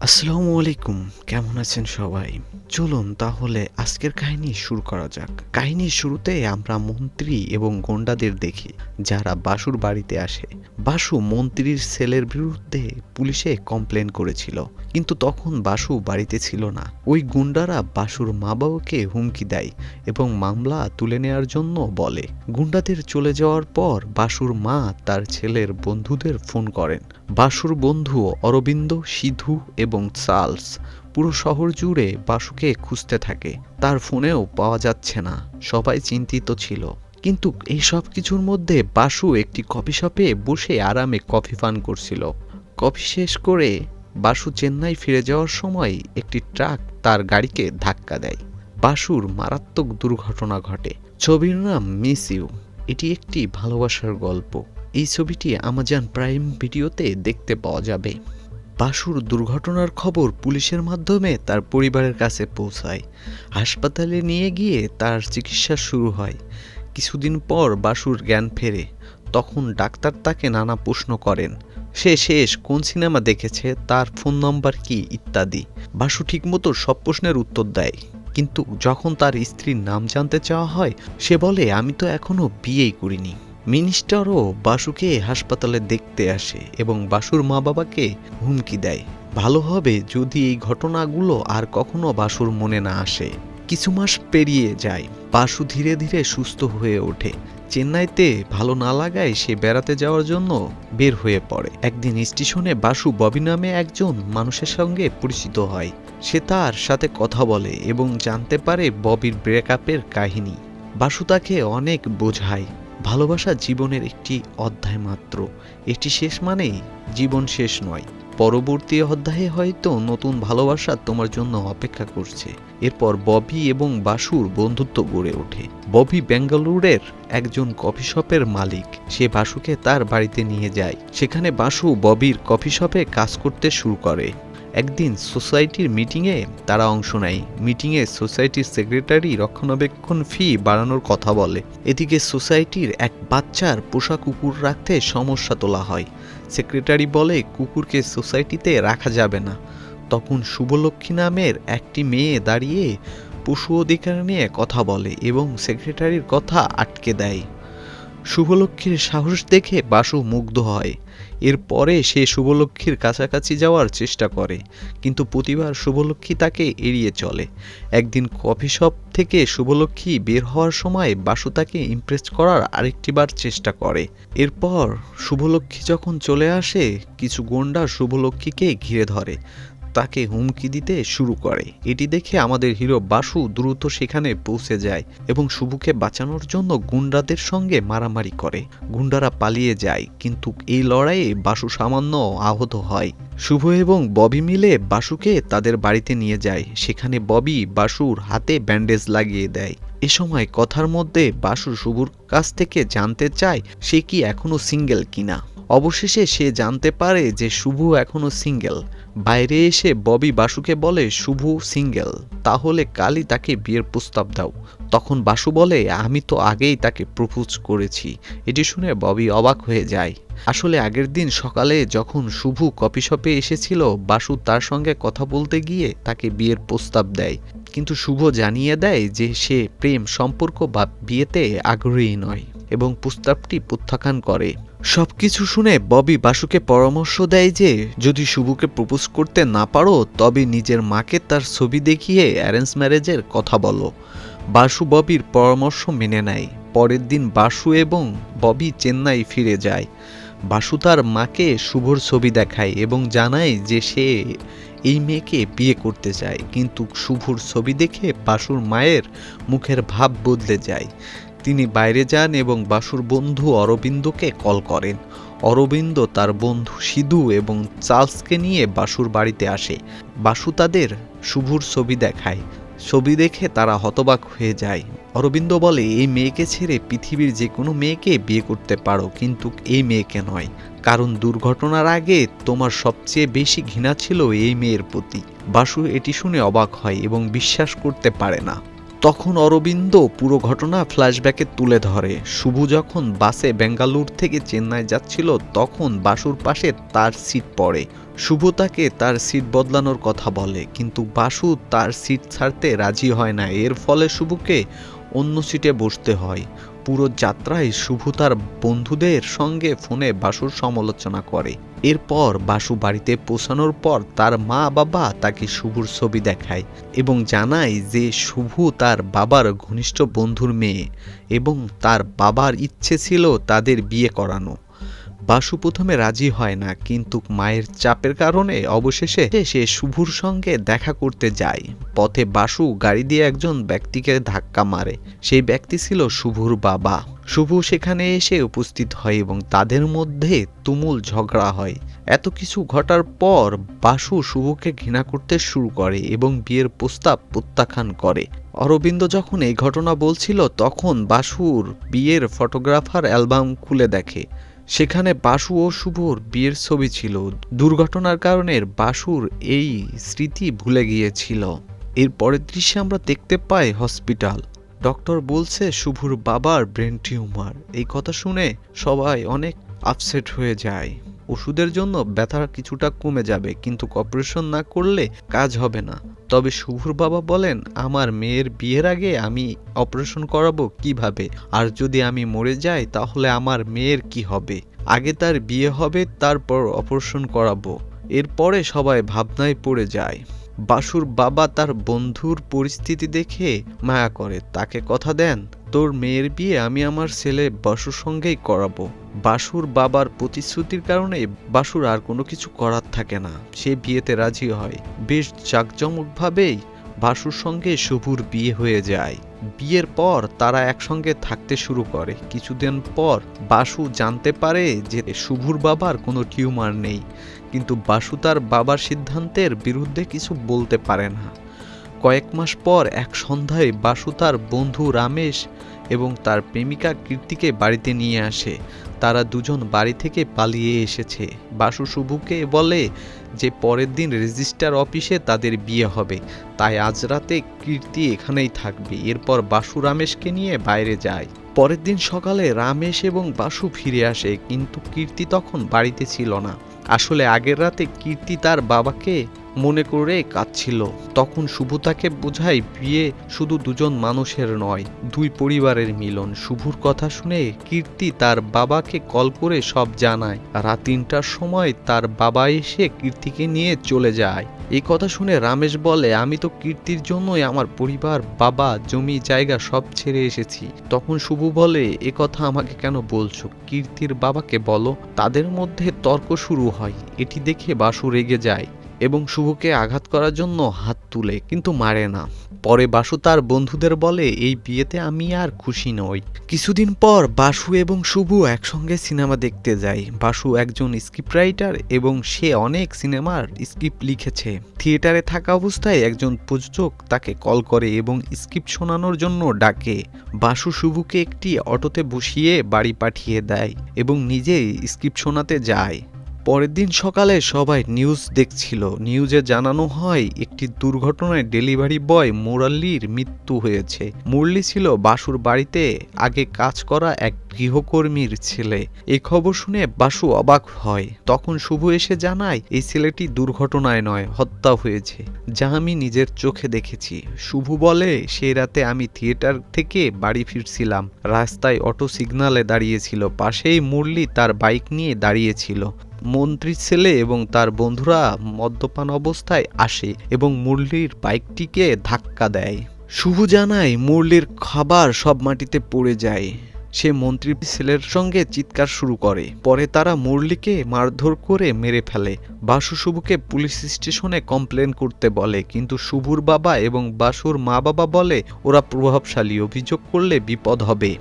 আসসালামু আলাইকুম, কেমন আছেন সবাই? চলুন তাহলে আজকের কাহিনী শুরু করা যাক। কাহিনীর শুরুতে আমরা মন্ত্রী এবং গুন্ডাদের দেখি, যারা বাসুর বাড়িতে আসে। বাসু মন্ত্রীর ছেলের বিরুদ্ধে পুলিশে কমপ্লেন করেছিল, কিন্তু তখন বাসু বাড়িতে ছিল না। ওই গুন্ডারা বাসুর মা বাবাকে হুমকি দেয় এবং মামলা তুলে নেওয়ার জন্য বলে। গুন্ডাদের চলে যাওয়ার পর বাসুর মা তার ছেলের বন্ধুদের ফোন করেন। বাসুর বন্ধু অরবিন্দ, সিধু এবং চার্লস পুরো শহর জুড়ে বাসুকে খুঁজতে থাকে। তার ফোনেও পাওয়া যাচ্ছে না। সবাই চিন্তিত ছিল, কিন্তু এই সব কিছুর মধ্যে বাসু একটি কফি শপে বসে আরামে কফি পান করছিল। কফি শেষ করে বাসু চেন্নাই ফিরে যাওয়ার সময় একটি ট্রাক তার গাড়িকে ধাক্কা দেয়। বাসুর মারাত্মক দুর্ঘটনা ঘটে। ছবির নাম মিস ইউ। এটি একটি ভালোবাসার গল্প। এই ছবিটি আমাজন প্রাইম ভিডিওতে দেখতে পাওয়া যাবে। বাসুর দুর্ঘটনার খবর পুলিশের মাধ্যমে তার পরিবারের কাছে পৌঁছায়। হাসপাতালে নিয়ে গিয়ে তার চিকিৎসা শুরু হয়। কিছুদিন পর বাসুর জ্ঞান ফেরে। তখন ডাক্তার তাকে নানা প্রশ্ন করেন, সে শেষ কোন সিনেমা দেখেছে, তার ফোন নম্বর কি ইত্যাদি। বাসু ঠিকমতো সব প্রশ্নের উত্তর দেয়, কিন্তু যখন তার স্ত্রীর নাম জানতে চাওয়া হয়, সে বলে আমি তো এখনো বিয়েই করিনি। মিনিস্টারও বাসুকে হাসপাতালে দেখতে আসে এবং বাসুর মা বাবাকে হুমকি দেয়, ভালো হবে যদি এই ঘটনাগুলো আর কখনো বাসুর মনে না আসে। কিছু মাস পেরিয়ে যায়। বাসু ধীরে ধীরে সুস্থ হয়ে ওঠে। চেন্নাইতে ভালো না লাগায় সে বেড়াতে যাওয়ার জন্য বের হয়ে পড়ে। একদিন স্টেশনে বাসু ববি নামে একজন মানুষের সঙ্গে পরিচিত হয়। সে তার সাথে কথা বলে এবং জানতে পারে ববির ব্রেকআপের কাহিনী। বাসু তাকে অনেক বোঝায়, ভালোবাসা জীবনের একটি অধ্যায় মাত্র, এটি শেষ মানেই জীবন শেষ নয়। পরবর্তী অধ্যায়ে হয়তো নতুন ভালোবাসা তোমার জন্য অপেক্ষা করছে। এরপর ববি এবং বাসুর বন্ধুত্ব গড়ে ওঠে। ববি বেঙ্গালুরের একজন কফি শপের মালিক। সে বাসুকে তার বাড়িতে নিয়ে যায়। সেখানে বাসু ববির কফি শপে কাজ করতে শুরু করে। একদিন সোসাইটির মিটিংয়ে তারা অংশ নেয়। মিটিংয়ে সোসাইটির সেক্রেটারি রক্ষণাবেক্ষণ ফি বাড়ানোর কথা বলে। এদিকে সোসাইটির এক বাচ্চার পোষা কুকুর রাখতে সমস্যা তোলা হয়। সেক্রেটারি বলে কুকুরকে সোসাইটিতে রাখা যাবে না। তখন শুভলক্ষ্মী নামের একটি মেয়ে দাঁড়িয়ে পশু অধিকার নিয়ে কথা বলে এবং সেক্রেটারির কথা আটকে দেয়। শুভলক্ষ্মীর সাহস দেখে বাসু মুগ্ধ হয়। এরপরে সে শুভলক্ষ্মীর কাছাকাছি যাওয়ার চেষ্টা করে, কিন্তু প্রতিবার শুভলক্ষ্মী তাকে এড়িয়ে চলে। একদিন কফি শপ থেকে শুভলক্ষ্মী বের হওয়ার সময় বাসু তাকে ইমপ্রেস করার আরেকটিবার চেষ্টা করে। এরপর শুভলক্ষ্মী যখন চলে আসে, কিছু গুন্ডা শুভলক্ষ্মীকে ঘিরে ধরে, তাকে হুমকি দিতে শুরু করে। এটি দেখে আমাদের হিরো বাসু দ্রুত সেখানে পৌঁছে যায় এবং শুভকে বাঁচানোর জন্য গুন্ডাদের সঙ্গে মারামারি করে। গুন্ডারা পালিয়ে যায়, কিন্তু এই লড়াইয়ে বাসু সামান্য আহত হয়। শুভ এবং ববি মিলে বাসুকে তাদের বাড়িতে নিয়ে যায়। সেখানে ববি বাসুর হাতে ব্যান্ডেজ লাগিয়ে দেয়। এ সময় কথার মধ্যে বাসু শুভর কাছ থেকে জানতে চায় সে কি এখনো সিঙ্গেল কিনা। অবশেষে সে জানতে পারে যে শুভ এখনো সিঙ্গেল। বাইরে এসে ববি বাসুকে বলে শুভ সিঙ্গেল, তাহলে কালই তাকে বিয়ের প্রস্তাব দাও। তখন বাসু বলে আমি তো আগেই তাকে প্রপোজ করেছি। এটি শুনে ববি অবাক হয়ে যায়। আসলে আগের দিন সকালে যখন শুভ কফি শপে এসেছিল, বাসু তার সঙ্গে কথা বলতে গিয়ে তাকে বিয়ের প্রস্তাব দেয়, কিন্তু শুভ জানিয়ে দেয় যে সে প্রেম সম্পর্ক বা বিয়েতে আগ্রহী নয় এবং প্রস্তাবটি প্রত্যাখ্যান করে। সবকিছু শুনে ববি বাসুকে পরামর্শ দেয় যে যদি শুভকে প্রপোজ করতে না পারো তবে নিজের মাকে তার ছবি দেখিয়ে অ্যারেঞ্জ ম্যারেজের কথা বলো। বাসু ববির পরামর্শ মেনে নেয়। পরের দিন বাসু এবং ববি চেন্নাই ফিরে যায়। বাসু তার মাকে শুভর ছবি দেখায় এবং জানায় যে সে এই মেয়েকে বিয়ে করতে চায়, কিন্তু শুভর ছবি দেখে বাসুর মায়ের মুখের ভাব বদলে যায়। তিনি বাইরে যান এবং বাসুর বন্ধু অরবিন্দকে কল করেন। অরবিন্দ তার বন্ধু সিধু এবং চার্লসকে নিয়ে বাসুর বাড়িতে আসে। বাসু তাদের শুভর ছবি দেখায়। ছবি দেখে তারা হতবাক হয়ে যায়। অরবিন্দ বলে এই মেয়েকে ছেড়ে পৃথিবীর যে কোনো মেয়েকে বিয়ে করতে পারো, কিন্তু এই মেয়েকে নয়, কারণ দুর্ঘটনার আগে তোমার সবচেয়ে বেশি ঘৃণা ছিল এই মেয়ের প্রতি। বাসু এটি শুনে অবাক হয় এবং বিশ্বাস করতে পারে না। তখন অরবিন্দ পুরো ঘটনা ফ্ল্যাশব্যাকে তুলে ধরে। শুভু যখন বাসে বেঙ্গালুরু থেকে চেন্নাই যাচ্ছিল তখন বাসুর পাশে তার সিট পড়ে। শুভ তাকে তার সিট বদলানোর কথা বলে, কিন্তু বাসু তার সিট ছাড়তে রাজি হয় না। এর ফলে শুভকে অন্য সিটে বসতে হয়। পুরো যাত্রায় শুভ তার বন্ধুদের সঙ্গে ফোনে বাসুর সমালোচনা করে। এরপর বাসু বাড়িতে পৌঁছানোর পর তার মা বাবা তাকে শুভর ছবি দেখায় এবং জানায় যে শুভ তার বাবার ঘনিষ্ঠ বন্ধুর মেয়ে এবং তার বাবার ইচ্ছে ছিল তাদের বিয়ে করানো। বাসু প্রথমে রাজি হয় না, কিন্তু মায়ের চাপের কারণে অবশেষে সে শুভর সঙ্গে দেখা করতে যায়। পথে বাসু গাড়ি দিয়ে একজন ব্যক্তিকে ধাক্কা মারে। সেই ব্যক্তি ছিল শুভর বাবা। শুভ সেখানে এসে উপস্থিত হয় এবং তাদের মধ্যে তুমুল ঝগড়া হয়। এত কিছু ঘটার পর বাসু শুভকে ঘৃণা করতে শুরু করে এবং বিয়ের প্রস্তাব প্রত্যাখ্যান করে। অরবিন্দ যখন এই ঘটনা বলছিল তখন বাসুর বিয়ের ফটোগ্রাফার অ্যালবাম খুলে দেখে। সেখানে বাসু ও শুভর বিয়ের ছবি ছিল। দুর্ঘটনার কারণে বাসুর এই স্মৃতি ভুলে গিয়েছিল। এর পরের দৃশ্যে আমরা দেখতে পাই হসপিটাল। ডক্টর বলছে শুভর বাবার ব্রেন টিউমার। এই কথা শুনে সবাই অনেক আপসেট হয়ে যায়। ওষুধের জন্য ব্যথা কিছুটা কমে যাবে, কিন্তু অপারেশন না করলে কাজ হবে না। তবে শুভর বাবা বলেন, আমার মেয়ের বিয়ের আগে আমি অপারেশন করাবো কিভাবে? আর যদি আমি মরে যাই তাহলে আমার মেয়ের কি হবে? আগে তার বিয়ে হবে, তারপর অপারেশন করাবো। এরপরে সবাই ভাবনায় পড়ে যায়। বাসুর বাবা তার বন্ধুর পরিস্থিতি দেখে মায়া করে। তাকে কথা দেন, তোর মেয়ের বিয়ে আমি আমার ছেলে বাসুর সঙ্গেই করাবো। বাসুর বাবার প্রতিশ্রুতির কারণে বাসুর আর কোনো কিছু করার থাকে না। সে বিয়েতে রাজি হয়। বেশ জাঁকজমকভাবেই বাসুর সঙ্গে শুভর বিয়ে হয়ে যায়। বিয়ের পর তারা একসঙ্গে থাকতে শুরু করে। কিছুদিন পর বাসু জানতে পারে যে শুভর বাবার কোনো টিউমার নেই, কিন্তু বাসু তার বাবার সিদ্ধান্তের বিরুদ্ধে কিছু বলতে পারে না। কয়েক মাস পর এক সন্ধ্যায় বাসু তার বন্ধু রামেশ এবং তার প্রেমিকা কীর্তিকে বাড়িতে নিয়ে আসে। তারা দুজন বাড়ি থেকে পালিয়ে এসেছে। বাসু শুভকে বলে যে পরের দিন রেজিস্ট্রার অফিসে তাদের বিয়ে হবে, তাই আজ রাতে কীর্তি এখানেই থাকবে। এরপর বাসু রামেশকে নিয়ে বাইরে যায়। পরের দিন সকালে রামেশ এবং বাসু ফিরে আসে, কিন্তু কীর্তি তখন বাড়িতে ছিল না। আসলে আগের রাতে কীর্তি তার বাবাকে মনে করে কাঁদছিল। তখন শুভ তাকে বোঝায় বিয়ে শুধু দুজন মানুষের নয়, দুই পরিবারের মিলন। শুভর কথা শুনে কীর্তি তার বাবাকে কল করে সব জানায়। রাত ৩টার সময় তার বাবা এসে কীর্তিকে নিয়ে চলে যায়। এই কথা শুনে রামেশ বলে, আমি তো কীর্তির জন্যই আমার পরিবার, বাবা, জমি জায়গা সব ছেড়ে এসেছি। তখন শুভ বলে, এ কথা আমাকে কেন বলছো? কীর্তির বাবাকে বলো। তাদের মধ্যে তর্ক শুরু হয়। এটি দেখে বাসু রেগে যায় এবং শুভকে আঘাত করার জন্য হাত তুলে, কিন্তু মারে না। পরে বাসু তার বন্ধুদের বলে, এই বিয়েতে আমি আর খুশি নই। কিছুদিন পর বাসু এবং শুভ একসঙ্গে সিনেমা দেখতে যায়। বাসু একজন স্ক্রিপ্ট রাইটার এবং সে অনেক সিনেমার স্ক্রিপ্ট লিখেছে। থিয়েটারে থাকা অবস্থায় একজন প্রযোজক তাকে কল করে এবং স্ক্রিপ্ট শোনানোর জন্য ডাকে। বাসু শুভকে একটি অটোতে বসিয়ে বাড়ি পাঠিয়ে দেয় এবং নিজেই স্ক্রিপ্ট শোনাতে যায়। পরের দিন সকালে সবাই নিউজ দেখছিল। নিউজে জানানো হয় একটি দুর্ঘটনায় ডেলিভারি বয় মুরাল্লির মৃত্যু হয়েছে। মুরলি ছিল বাসুর বাড়িতে আগে কাজ করা এক গৃহকর্মীর ছেলে। এই খবর শুনে বাসু অবাক হয়। তখন শুভ এসে জানায়, এই ছেলেটি দুর্ঘটনায় নয়, হত্যা হয়েছে, যা আমি নিজের চোখে দেখেছি। শুভ বলে, সেই রাতে আমি থিয়েটার থেকে বাড়ি ফিরছিলাম। রাস্তায় অটো সিগন্যালে দাঁড়িয়েছিল। পাশেই মুরলি তার বাইক নিয়ে দাঁড়িয়েছিল। মন্ত্রীর ছেলে এবং তার বন্ধুরা মদ্যপান অবস্থায় আসে এবং মুরলির বাইকটিকে ধাক্কা দেয়। শুভ জানায়, মুরলির খাবার সব মাটিতে পড়ে যায়। সে মন্ত্রীর ছেলের সঙ্গে চিৎকার শুরু করে। পরে তারা মুরলিকে মারধর করে মেরে ফেলে। বাসু শুভকে পুলিশ স্টেশনে কমপ্লেন করতে বলে, কিন্তু শুভর বাবা এবং বাসুর মা বাবা বলে ওরা প্রভাবশালী, অভিযোগ করলে বিপদ হবে।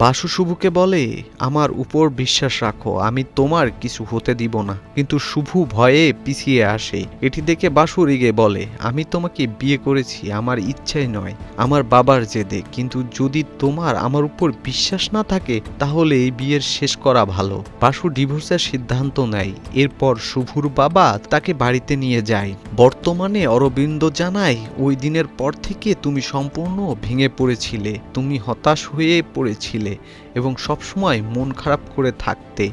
বাসু শুভুকে বলে, আমার উপর বিশ্বাস রাখো, আমি তোমার কিছু হতে দিব না। কিন্তু শুভু ভয়ে পিছিয়ে আসে। এটি দেখে বাসু রেগে বলে, আমি তোমাকে বিয়ে করেছি আমার ইচ্ছাই নয়, আমার বাবার জেদে। কিন্তু যদি তোমার আমার উপর বিশ্বাস না থাকে তাহলে এই বিয়ের শেষ করা ভালো। বাসু ডিভোর্সের সিদ্ধান্ত নেয়। এরপর শুভুর বাবা তাকে বাড়িতে নিয়ে যায়। বর্তমানে অরবিন্দ জানায়, ওই দিনের পর থেকে তুমি সম্পূর্ণ ভেঙে পড়েছিলে, তুমি হতাশ হয়ে পড়েছিলে এবং সবসময় মন খারাপ করে থাকতে।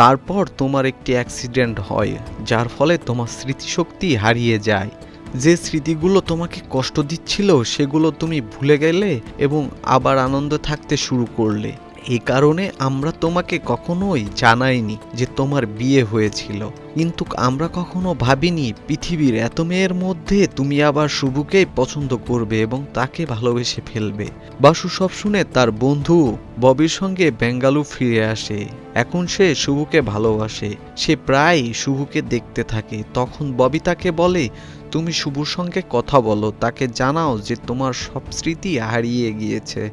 তারপর তোমার একটি অ্যাক্সিডেন্ট হয়, যার ফলে তোমার স্মৃতিশক্তি হারিয়ে যায়। যে স্মৃতিগুলো তোমাকে কষ্ট দিচ্ছিল সেগুলো তুমি ভুলে গেলে এবং আবার আনন্দে থাকতে শুরু করলে। এই কারণে আমরা তোমাকে কখনোই জানাইনি যে তোমার বিয়ে হয়েছিল। কিন্তু আমরা কখনো ভাবিনি পৃথিবীর এত মেয়ের মধ্যে তুমি আবার শুভুকেই পছন্দ করবে এবং তাকে ভালোবেসে ফেলবে। বাসু সব শুনে তার বন্ধু ববির সঙ্গে বেঙ্গালুরু ফিরে আসে। এখন সে শুভুকে ভালোবাসে। সে প্রায় শুভুকে দেখতে থাকে। তখন ববি তাকে বলে, তুমি শুভুর সঙ্গে কথা বলো, তাকে জানাও যে তোমার সব স্মৃতি হারিয়ে গিয়েছে,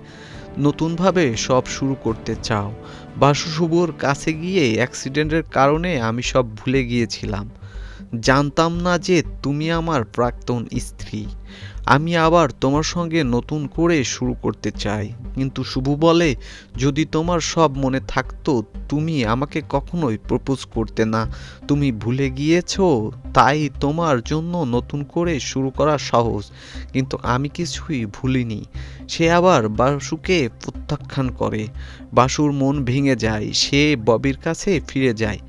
নতুনভাবে সব শুরু করতে চাও। বাসু শুভুর কাছে গিয়ে, অ্যাক্সিডেন্টের কারণে আমি সব ভুলে গিয়েছিলাম, জানতাম না যে তুমি আমার প্রাক্তন স্ত্রী, আমি আবার তোমার সঙ্গে নতুন করে শুরু করতে চাই। কিন্তু শুভু বলে, যদি তোমার সব মনে থাকতো তুমি আমাকে কখনোই প্রপোজ করতে না, তুমি ভুলে গিয়েছো, তাই তোমার জন্য নতুন করে শুরু করা সহজ। কিন্তু আমি কিছুই ভুলিনি। সে আবার বাসুকে প্রত্যাখ্যান করে। বাসুর মন ভেঙে যায়। সে ববির কাছে ফিরে যায়।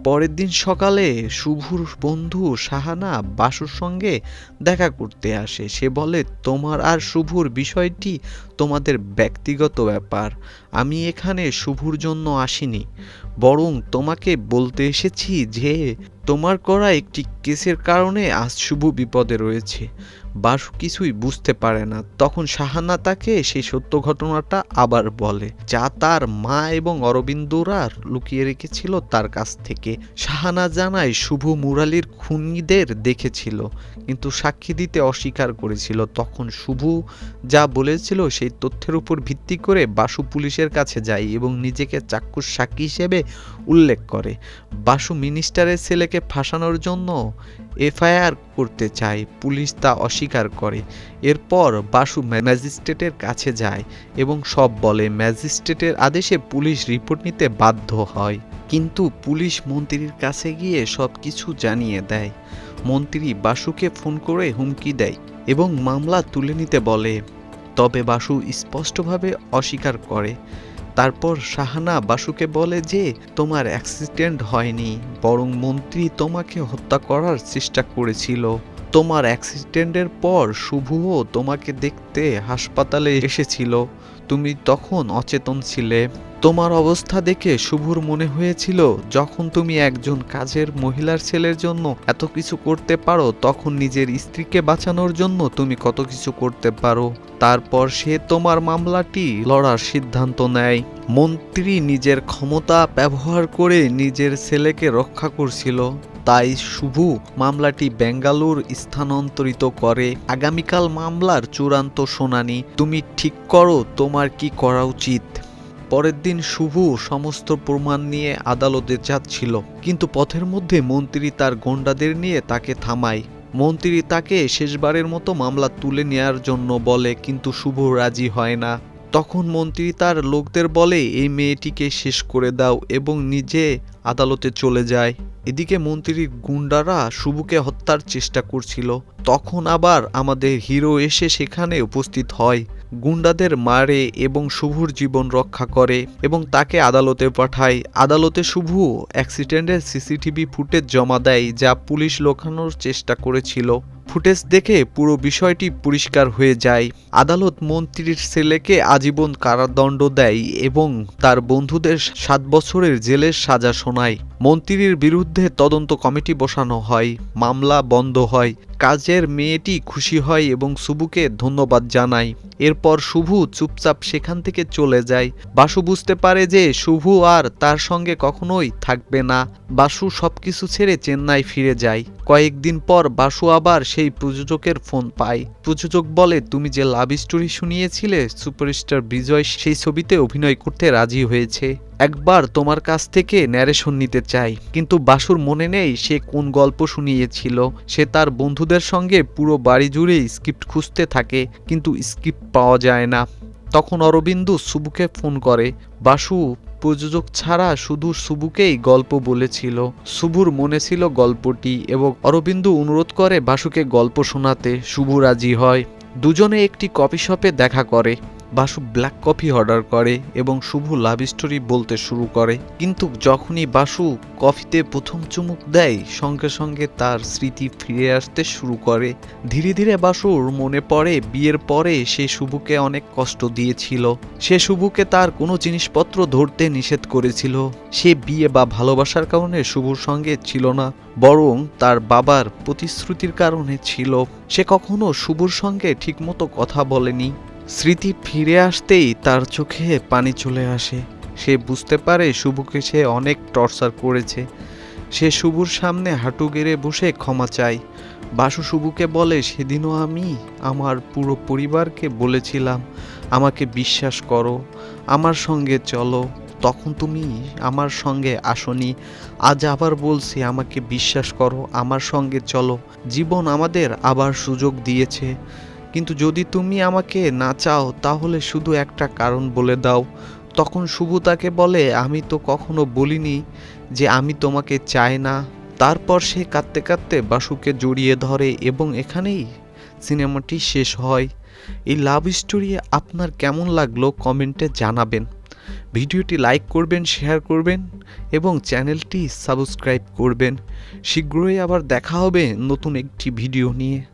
পরের দিন সকালে শুভুর বন্ধু সাহানা বাসুর সঙ্গে দেখা করতে আসে। সে বলে, তোমার আর শুভুর বিষয়টি তোমাদের ব্যক্তিগত ব্যাপার, আমি এখানে শুভুর জন্য আসিনি, বরং তোমাকে বলতে এসেছি যে তোমার করা একটি কেসের কারণে আজ শুভ বিপদে রয়েছে। বাসু কিছুই বুঝতে পারে না। তখন সাহানা তাকে সেই সত্য ঘটনাটা আবার বলে, যা তার মা এবং অরবিন্দরা লুকিয়ে রেখেছিল তার কাছ থেকে। সাহানা জানায়, শুভ মুরালির খুনিদের দেখেছিল কিন্তু সাক্ষী দিতে অস্বীকার করেছিল। তখন শুভ যা বলেছিল সেই তথ্যের উপর ভিত্তি করে বাসু পুলিশের কাছে যায় এবং নিজেকে চাক্ষুষ সাক্ষী হিসেবে উল্লেখ করে। বাসু মিনিস্টারের ছেলেকে ফাঁসানোর জন্য এফআইআর করতে চায়, পুলিশ তা অস্বীকার করে। এরপর বাসু ম্যাজিস্ট্রেটের কাছে যায় এবং সব বলে। ম্যাজিস্ট্রেটের আদেশে পুলিশ রিপোর্ট নিতে বাধ্য হয়, কিন্তু পুলিশ মন্ত্রীর কাছে গিয়ে সব কিছু জানিয়ে দেয়। মন্ত্রী বাসুকে ফোন করে হুমকি দেয় এবং মামলা তুলে নিতে বলে, তবে বাসু স্পষ্টভাবে অস্বীকার করে। তারপর সাহানা বাসুকে বলে যে তোমার অ্যাক্সিডেন্ট হয়নি, বরং মন্ত্রী তোমাকে হত্যা করার চেষ্টা করেছিল। তোমার অ্যাক্সিডেন্টের পর শুভও তোমাকে দেখতে হাসপাতালে এসেছিল, তুমি তখন অচেতন ছিলে। তোমার অবস্থা দেখে শুভর মনে হয়েছিল, যখন তুমি একজন কাজের মহিলার ছেলের জন্য এত কিছু করতে পারো, তখন নিজের স্ত্রীকে বাঁচানোর জন্য তুমি কত কিছু করতে পারো। তারপর সে তোমার মামলাটি লড়ার সিদ্ধান্ত নেয়। মন্ত্রী নিজের ক্ষমতা ব্যবহার করে নিজের ছেলেকে রক্ষা করছিল, তাই শুভ মামলাটি বেঙ্গালুরু স্থানান্তরিত করে। আগামীকাল মামলার চূড়ান্ত শুনানি, তুমি ঠিক করো তোমার কি করা উচিত। পরের দিন শুভ সমস্ত প্রমাণ নিয়ে আদালতে যাচ্ছিল, কিন্তু পথের মধ্যে মন্ত্রী তার গোন্ডাদের নিয়ে তাকে থামায়। মন্ত্রী তাকে শেষবারের মতো মামলা তুলে নেয়ার জন্য বলে, কিন্তু শুভ রাজি হয় না। তখন মন্ত্রী তার লোকদের বলে, এই মেয়েটিকে শেষ করে দাও এবং নিজে আদালতে চলে যায়। এদিকে মন্ত্রীর গুন্ডারা শুভকে হত্যার চেষ্টা করছিল। তখন আবার আমাদের হিরো এসে সেখানে উপস্থিত হয়, গুন্ডাদের মারে এবং শুভর জীবন রক্ষা করে এবং তাকে আদালতে পাঠায়। আদালতে শুভ অ্যাক্সিডেন্টের সিসিটিভি ফুটেজ জমা দেয়, যা পুলিশ লুকানোর চেষ্টা করেছিল। ফুটেজ দেখে পুরো বিষয়টি পরিষ্কার হয়ে যায়। আদালত মন্ত্রীর ছেলেকে আজীবন কারাদণ্ড দেয় এবং তার বন্ধুদের 7 বছরের জেলের সাজা শোনায়। মন্ত্রীর বিরুদ্ধে তদন্ত কমিটি বসানো হয়, মামলা বন্ধ হয়, কাজের মেয়েটি খুশি হয় এবং শুভুকে ধন্যবাদ জানায়। এরপর শুভু চুপচাপ সেখান থেকে চলে যায়। বাসু বুঝতে পারে যে শুভু আর তার সঙ্গে কখনোই থাকবে না। বাসু সবকিছু ছেড়ে চেন্নাই ফিরে যায়। কয়েকদিন পর বাসু আবার সেই প্রযোজকের ফোন পায়। প্রযোজক বলে, তুমি যে লাভ স্টোরি শুনিয়েছিলে সুপারস্টার বিজয় সেই ছবিতে অভিনয় করতে রাজি হয়েছে। একবার তোমার কাছ থেকে ন্যারেশন নিতে চাই। কিন্তু বাসুর মনে নেই সে কোন গল্প শুনিয়েছিল। সে তার বন্ধুদের সঙ্গে পুরো বাড়ি জুড়ে স্ক্রিপ্ট খুঁজতে থাকে, কিন্তু স্ক্রিপ্ট পাওয়া যায় না। তখন অরবিন্দু শুভুকে ফোন করে। বাসু প্রযোজক ছাড়া শুধু শুভুকেই গল্প বলেছিল। শুভুর মনে ছিল গল্পটি এবং অরবিন্দু অনুরোধ করে বাসুকে গল্প শোনাতে। শুভু রাজি হয়। দুজনে একটি কফি শপে দেখা করে। বাসু ব্ল্যাক কফি অর্ডার করে এবং শুভু লাভ স্টোরি বলতে শুরু করে। কিন্তু যখনই বাসু কফিতে প্রথম চুমুক দেয়, সঙ্গে সঙ্গে তার স্মৃতি ফিরে আসতে শুরু করে। ধীরে ধীরে বাসুর মনে পড়ে বিয়ের পরে সে শুভুকে অনেক কষ্ট দিয়েছিল। সে শুভুকে তার কোনো জিনিসপত্র ধরতে নিষেধ করেছিল। সে বিয়ে বা ভালোবাসার কারণে শুভুর সঙ্গে ছিল না, বরং তার বাবার প্রতিশ্রুতির কারণে ছিল। সে কখনো শুভুর সঙ্গে ঠিকমতো কথা বলেনি। স্মৃতি ফিরে আসতেই তার চোখে পানি চলে আসে। সে বুঝতে পারে শুভুকে সে অনেক টর্চার করেছে। সে শুভুর সামনে হাঁটু গেড়ে বসে ক্ষমা চায়। বাসু শুভুকে বলে, সেদিনও আমি আমার পুরো পরিবারকে বলেছিলাম আমাকে বিশ্বাস করো, আমার সঙ্গে চলো। তখন তুমি আমার সঙ্গে আসনি। আজ আবার বলছি আমাকে বিশ্বাস করো, আমার সঙ্গে চলো। জীবন আমাদের আবার সুযোগ দিয়েছে, কিন্তু যদি তুমি আমাকে না চাও তাহলে শুধু একটা কারণ বলে দাও। তখন শুভু তাকে বলে, আমি তো কখনো বলিনি যে আমি তোমাকে চাই না। তারপর সে কাঁদতে কাঁদতে বাসুকে জড়িয়ে ধরে এবং এখানেই সিনেমাটি শেষ হয়। এই লাভ স্টোরি আপনার কেমন লাগলো কমেন্টে জানাবেন। ভিডিওটি লাইক করবেন, শেয়ার করবেন এবং চ্যানেলটি সাবস্ক্রাইব করবেন। শীঘ্রই আবার দেখা হবে নতুন একটি ভিডিও নিয়ে।